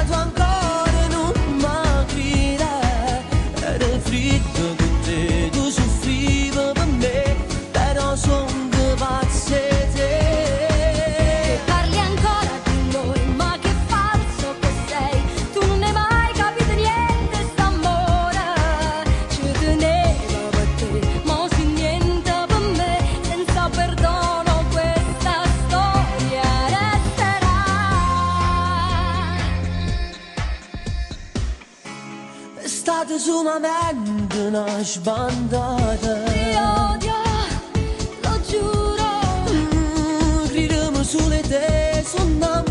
tu ancora non mi credi, era freddo con te, tu soffrivi per me, però son pazzo te. Parli ancora di noi, ma che falso che sei, tu non hai mai capito niente st'amore, ci tenevo per te, mo si niente per me, senza perdono questa storia resterà. È stata solamente una sbandata. Ti odio, lo giuro. Gridiamo sulle te, sono